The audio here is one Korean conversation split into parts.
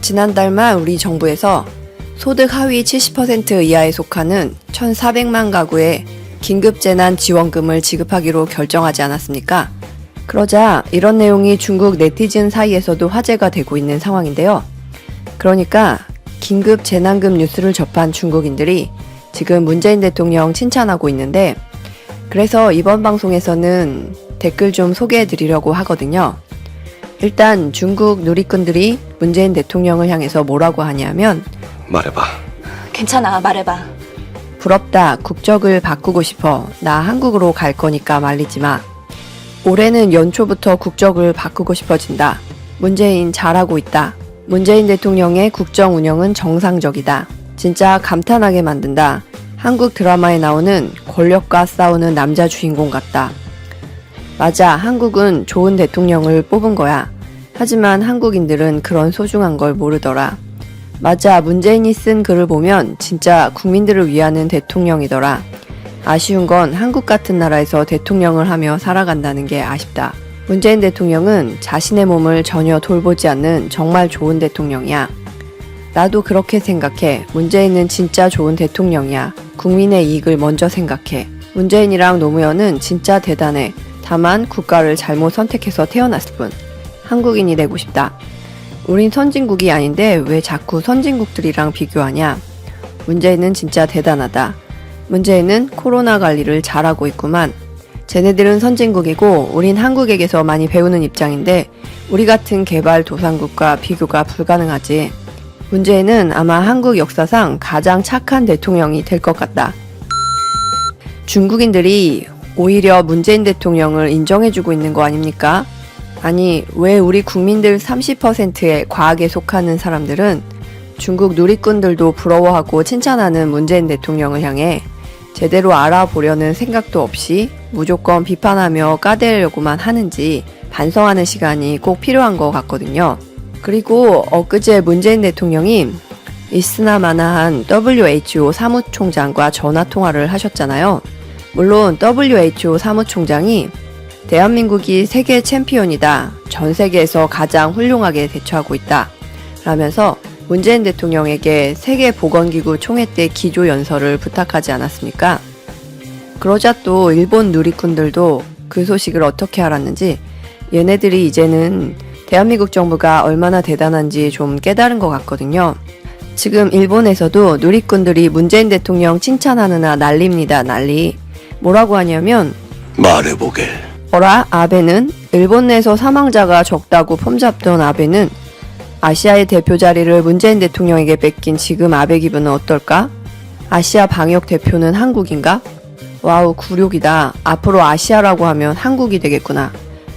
지난달 말 우리 정부에서 소득 하위 70% 이하에 속하는 1,400만 가구에 긴급재난지원금을 지급하기로 결정하지 않았습니까? 그러자 이런 내용이 중국 네티즌 사이에서도 화제가 되고 있는 상황인데요. 그러니까 긴급재난금 뉴스를 접한 중국인들이 지금 문재인 대통령 칭찬하고 있는데, 그래서 이번 방송에서는 댓글 좀 소개해 드리려고 하거든요. 일단 중국 누리꾼들이 문재인 대통령을 향해서 뭐라고 하냐면, 말해봐. 괜찮아, 말해봐. 부럽다, 국적을 바꾸고 싶어, 나 한국으로 갈 거니까 말리지 마. 올해는 연초부터 국적을 바꾸고 싶어진다. 문재인 잘하고 있다. 문재인 대통령의 국정 운영은 정상적이다. 진짜 감탄하게 만든다. 한국 드라마에 나오는 권력과 싸우는 남자 주인공 같다. 맞아, 한국은 좋은 대통령을 뽑은 거야. 하지만 한국인들은 그런 소중한 걸 모르더라. 맞아, 문재인이 쓴 글을 보면 진짜 국민들을 위하는 대통령이더라. 아쉬운 건 한국 같은 나라에서 대통령을 하며 살아간다는 게 아쉽다. 문재인 대통령은 자신의 몸을 전혀 돌보지 않는 정말 좋은 대통령이야. 나도 그렇게 생각해. 문재인은 진짜 좋은 대통령이야. 국민의 이익을 먼저 생각해. 문재인이랑 노무현은 진짜 대단해. 다만 국가를 잘못 선택해서 태어났을 뿐. 한국인이 되고 싶다. 우린 선진국이 아닌데 왜 자꾸 선진국들이랑 비교하냐. 문재인은 진짜 대단하다. 문재인은 코로나 관리를 잘하고 있구만. 쟤네들은 선진국이고 우린 한국에게서 많이 배우는 입장인데 우리 같은 개발도상국과 비교가 불가능하지. 문재인은 아마 한국 역사상 가장 착한 대통령이 될 것 같다. 중국인들이 오히려 문재인 대통령을 인정해주고 있는 거 아닙니까? 아니, 왜 우리 국민들 30%의 과학에 속하는 사람들은 중국 누리꾼들도 부러워하고 칭찬하는 문재인 대통령을 향해 제대로 알아보려는 생각도 없이 무조건 비판하며 까대려고만 하는지 반성하는 시간이 꼭 필요한 것 같거든요. 그리고 엊그제 문재인 대통령이 있으나마나한 WHO 사무총장과 전화통화를 하셨잖아요. 물론 WHO 사무총장이 대한민국이 세계 챔피언이다. 전 세계에서 가장 훌륭하게 대처하고 있다. 라면서 문재인 대통령에게 세계보건기구 총회 때 기조연설을 부탁하지 않았습니까? 그러자 또 일본 누리꾼들도 그 소식을 어떻게 알았는지 얘네들이 이제는 대한민국 정부가 얼마나 대단한지 좀 깨달은 것 같거든요. 지금 일본에서도 누리꾼들이 문재인 대통령 칭찬하느라 난리입니다. 난리. 뭐라고 하냐면, 말해보게. 어라? 아베는? 일본 내에서 사망자가 적다고 폼잡던 아베는 아시아의 대표 자리를 문재인 대통령에게 뺏긴 지금 아베 기분은 어떨까? 아시아 방역 대표는 한국인가? 와우, 굴욕이다. 앞으로 아시아라고 하면 한국이 되겠구나.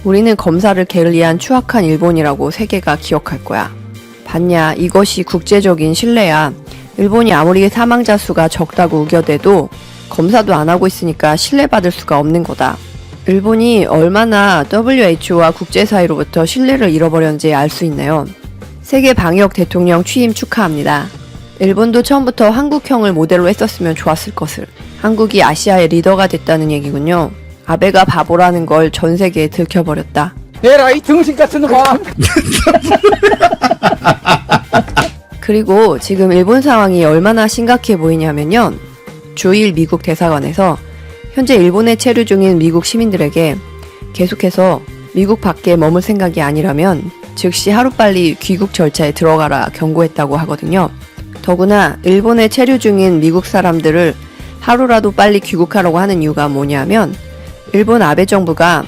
우리는 검사를 게을리한 추악한 일본이라고 세계가 기억할 거야. 봤냐? 이것이 국제적인 신뢰야. 일본이 아무리 사망자 수가 적다고 우겨대도 검사도 안 하고 있으니까 신뢰받을 수가 없는 거다. 일본이 얼마나 WHO와 국제사회로부터 신뢰를 잃어버렸는지 알 수 있네요. 세계 방역 대통령 취임 축하합니다. 일본도 처음부터 한국형을 모델로 했었으면 좋았을 것을. 한국이 아시아의 리더가 됐다는 얘기군요. 아베가 바보라는 걸 전 세계에 들켜버렸다. 에라이 등신 같은 놈아. 그리고 지금 일본 상황이 얼마나 심각해 보이냐면요. 주일 미국 대사관에서 현재 일본에 체류 중인 미국 시민들에게 계속해서 미국 밖에 머물 생각이 아니라면 즉시 하루빨리 귀국 절차에 들어가라 경고했다고 하거든요. 더구나 일본에 체류 중인 미국 사람들을 하루라도 빨리 귀국하라고 하는 이유가 뭐냐면 일본 아베 정부가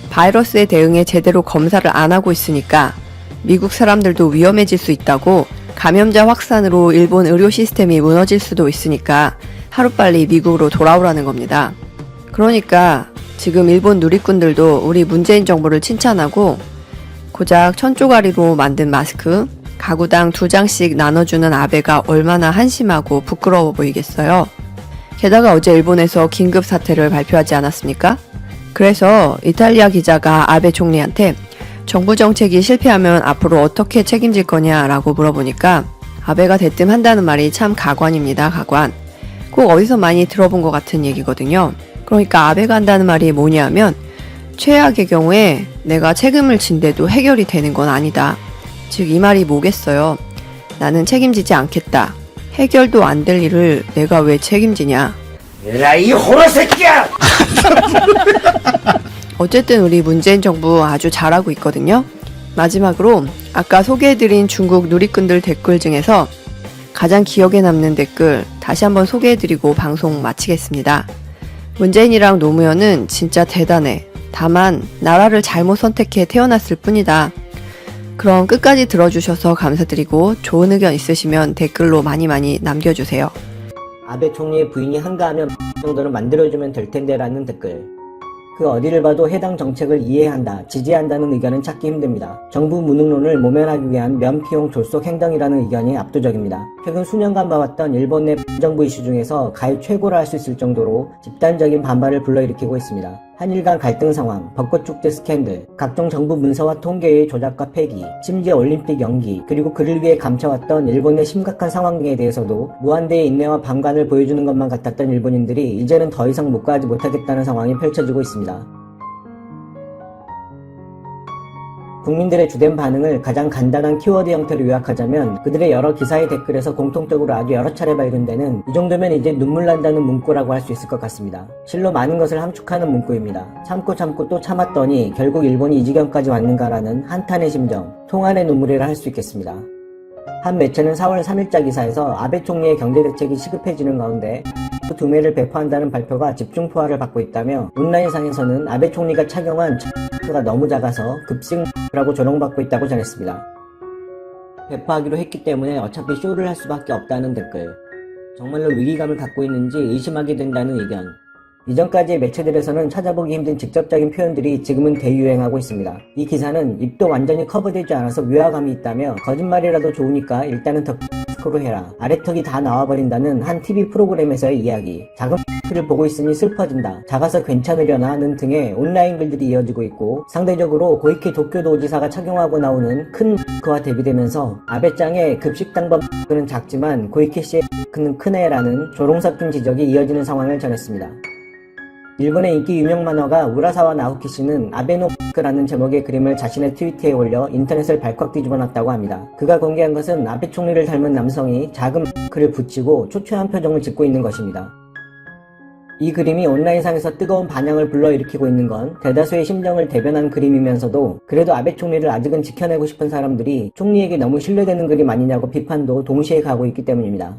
바이러스에 대응해 제대로 검사를 안 하고 있으니까 미국 사람들도 위험해질 수 있다고, 감염자 확산으로 일본 의료 시스템이 무너질 수도 있으니까 하루빨리 미국으로 돌아오라는 겁니다. 그러니까 지금 일본 누리꾼들도 우리 문재인 정부를 칭찬하고 고작 1,000조가리로 만든 마스크 가구당 2장씩 나눠주는 아베가 얼마나 한심하고 부끄러워 보이겠어요. 게다가 어제 일본에서 긴급 사태를 발표하지 않았습니까? 그래서 이탈리아 기자가 아베 총리한테 정부 정책이 실패하면 앞으로 어떻게 책임질 거냐라고 물어보니까 아베가 대뜸한다는 말이 참 가관입니다. 가관. 꼭 어디서 많이 들어본 것 같은 얘기거든요. 그러니까 아베가 한다는 말이 뭐냐면 최악의 경우에 내가 책임을 진대도 해결이 되는 건 아니다. 즉 이 말이 뭐겠어요. 나는 책임지지 않겠다. 해결도 안 될 일을 내가 왜 책임지냐. 야, 이 호러 새끼야! 어쨌든 우리 문재인 정부 아주 잘하고 있거든요. 마지막으로 아까 소개해드린 중국 누리꾼들 댓글 중에서 가장 기억에 남는 댓글 다시 한번 소개해드리고 방송 마치겠습니다. 문재인이랑 노무현은 진짜 대단해. 다만 나라를 잘못 선택해 태어났을 뿐이다. 그럼 끝까지 들어주셔서 감사드리고 좋은 의견 있으시면 댓글로 많이 남겨주세요. 아베 총리의 부인이 한가하면 정도는 만들어주면 될 텐데 라는 댓글. 그 어디를 봐도 해당 정책을 이해한다, 지지한다는 의견은 찾기 힘듭니다. 정부 무능론을 모면하기 위한 면피용 졸속 행정이라는 의견이 압도적입니다. 최근 수년간 봐왔던 일본 내 정부 이슈 중에서 가히 최고라 할 수 있을 정도로 집단적인 반발을 불러일으키고 있습니다. 한일 간 갈등 상황, 벚꽃축제 스캔들, 각종 정부 문서와 통계의 조작과 폐기, 심지어 올림픽 연기, 그리고 그를 위해 감춰왔던 일본의 심각한 상황 등에 대해서도 무한대의 인내와 방관을 보여주는 것만 같았던 일본인들이 이제는 더 이상 묵과하지 못하겠다는 상황이 펼쳐지고 있습니다. 국민들의 주된 반응을 가장 간단한 키워드 형태로 요약하자면 그들의 여러 기사의 댓글에서 공통적으로 아주 여러 차례 발견되는 이 정도면 이제 눈물 난다는 문구라고 할 수 있을 것 같습니다. 실로 많은 것을 함축하는 문구입니다. 참고 또 참았더니 결국 일본이 이 지경까지 왔는가라는 한탄의 심정, 통한의 눈물이라 할 수 있겠습니다. 한 매체는 4월 3일자 기사에서 아베 총리의 경제대책이 시급해지는 가운데 그 두매를 배포한다는 발표가 집중포화를 받고 있다며 온라인상에서는 아베 총리가 착용한 가 너무 작아서 급식라고 조롱받고 있다고 전했습니다. 배포하기로 했기 때문에 어차피 쇼를 할 수밖에 없다는 댓글. 정말로 위기감을 갖고 있는지 의심하게 된다는 의견. 이전까지의 매체들에서는 찾아보기 힘든 직접적인 표현들이 지금은 대유행하고 있습니다. 이 기사는 입도 완전히 커버되지 않아서 묘화감이 있다며 거짓말이라도 좋으니까 일단은 더 로 해라. 아래턱이 다 나와버린다는 한 TV 프로그램에서의 이야기. 작은 를 보고 있으니 슬퍼진다. 작아서 괜찮으려나는 등의 온라인 글들이 이어지고 있고 상대적으로 고이케 도쿄도지사가 착용하고 나오는 큰 그와 대비되면서 아베짱의 급식당번은 작지만 고이케 씨의 는 크네라는 조롱 섞인 지적이 이어지는 상황을 전했습니다. 일본의 인기 유명 만화가 우라사와 나오키 씨는 아베노크라는 제목의 그림을 자신의 트위터에 올려 인터넷을 발칵 뒤집어놨다고 합니다. 그가 공개한 것은 아베 총리를 닮은 남성이 작은 를 붙이고 초췌한 표정을 짓고 있는 것입니다. 이 그림이 온라인상에서 뜨거운 반향을 불러일으키고 있는 건 대다수의 심정을 대변한 그림이면서도 그래도 아베 총리를 아직은 지켜내고 싶은 사람들이 총리에게 너무 신뢰되는 그림 아니냐고 비판도 동시에 가고 있기 때문입니다.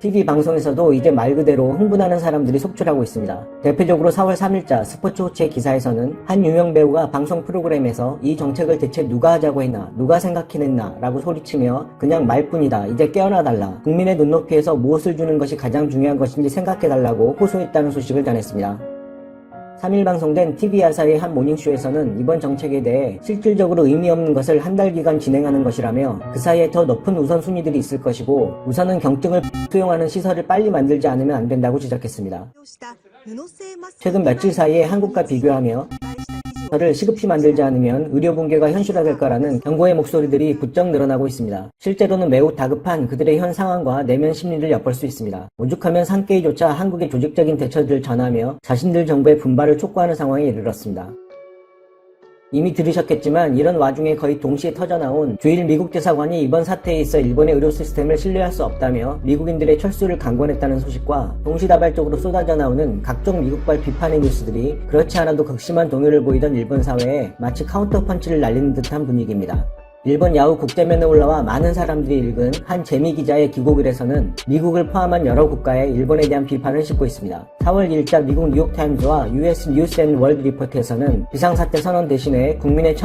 TV 방송에서도 이제 말 그대로 흥분하는 사람들이 속출하고 있습니다. 대표적으로 4월 3일자 스포츠호치의 기사에서는 한 유명 배우가 방송 프로그램에서 이 정책을 대체 누가 하자고 했나, 누가 생각해냈나 라고 소리치며 그냥 말뿐이다, 이제 깨어나달라, 국민의 눈높이에서 무엇을 주는 것이 가장 중요한 것인지 생각해달라고 호소했다는 소식을 전했습니다. 3일 방송된 TV아사의 한 모닝쇼에서는 이번 정책에 대해 실질적으로 의미 없는 것을 한 달 기간 진행하는 것이라며 그 사이에 더 높은 우선순위들이 있을 것이고 우선은 경증을 수용하는 시설을 빨리 만들지 않으면 안 된다고 지적했습니다. 최근 며칠 사이에 한국과 비교하며 를 시급히 만들지 않으면 의료 붕괴가 현실화될 거라는 경고의 목소리들이 부쩍 늘어나고 있습니다. 실제로는 매우 다급한 그들의 현 상황과 내면 심리를 엿볼 수 있습니다. 오죽하면 산케이조차 한국의 조직적인 대처들을 전하며 자신들 정부의 분발을 촉구하는 상황에 이르렀습니다. 이미 들으셨겠지만 이런 와중에 거의 동시에 터져나온 주일 미국 대사관이 이번 사태에 있어 일본의 의료 시스템을 신뢰할 수 없다며 미국인들의 철수를 강권했다는 소식과 동시다발적으로 쏟아져 나오는 각종 미국발 비판의 뉴스들이 그렇지 않아도 극심한 동요를 보이던 일본 사회에 마치 카운터 펀치를 날리는 듯한 분위기입니다. 일본 야후 국제면에 올라와 많은 사람들이 읽은 한 재미 기자의 기고글에서는 미국을 포함한 여러 국가의 일본에 대한 비판을 싣고 있습니다. 4월 1일자 미국 뉴욕타임즈와 US 뉴스 앤 월드 리포트에서는 비상사태 선언 대신에 국민의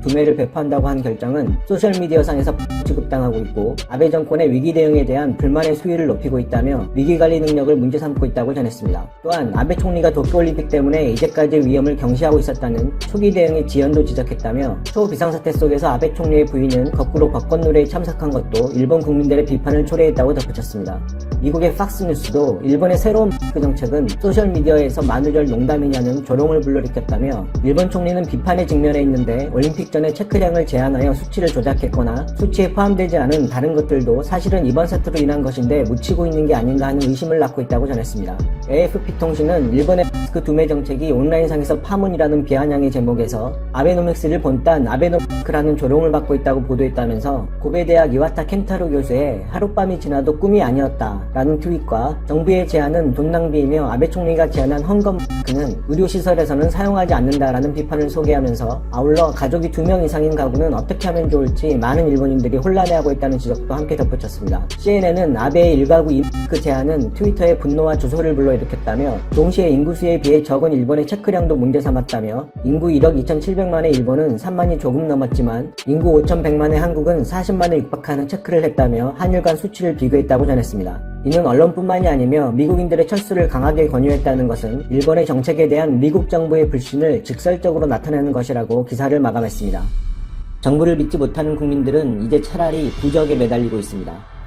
두매를 배포한다고 한 결정은 소셜미디어상에서 취급당하고 있고 아베 정권의 위기 대응에 대한 불만의 수위를 높이고 있다며 위기관리 능력을 문제 삼고 있다고 전했습니다. 또한 아베 총리가 도쿄올림픽 때문에 이제까지의 위험을 경시하고 있었다는 초기 대응의 지연도 지적했다며 초비상사태 속에서 아베 총리의 부인은 거꾸로 벚꽃 노래에 참석한 것도 일본 국민들의 비판을 초래했다고 덧붙였습니다. 미국의 팍스뉴스도 일본의 새로운 정책은 소셜미디어에서 만우절 농담이냐는 조롱을 불러일으켰다며 일본 총리는 비판에 직면해 있는데 올림픽 전에 체크량을 제한하여 수치를 조작했거나 수치에 포함되지 않은 다른 것들도 사실은 이번 사태로 인한 것인데 묻히고 있는 게 아닌가 하는 의심을 낳고 있다고 전했습니다. AFP 통신은 일본의 그 두매 정책이 온라인상에서 파문이라는 비아냥의 제목에서 아베노믹스를 본딴 아베노미크 마스크라는 조롱을 받고 있다고 보도했다면서 고베 대학 이와타 켄타로 교수의 하룻밤이 지나도 꿈이 아니었다라는 트윗과 정부의 제안은 돈 낭비이며 아베 총리가 제안한 헌금 마스크는 의료시설에서는 사용하지 않는다라는 비판을 소개하면서 아울러 가족이 2명 이상인 가구는 어떻게 하면 좋을지 많은 일본인들이 혼란해하고 있다는 지적도 함께 덧붙였습니다. CNN은 아베의 일가구 이 마스크 제안은 트위터에 분노와 조소를 불러일으켰다며 동시에 인구수에 비해 적은 일본의 체크량도 문제 삼았다며 인구 1억 2,700만의 일본은 3만이 조금 넘었지만 인구 5,100만의 한국은 40만을 육박하는 체크를 했다며 한일 간 수치를 비교했다고 전했습니다. 이는 언론뿐만이 아니며 미국인들의 철수를 강하게 권유했다는 것은 일본의 정책에 대한 미국 정부의 불신을 직설적으로 나타내는 것이라고 기사를 마감했습니다. 정부를 믿지 못하는 국민들은 이제 차라리 부적에 매달리고 있습니다.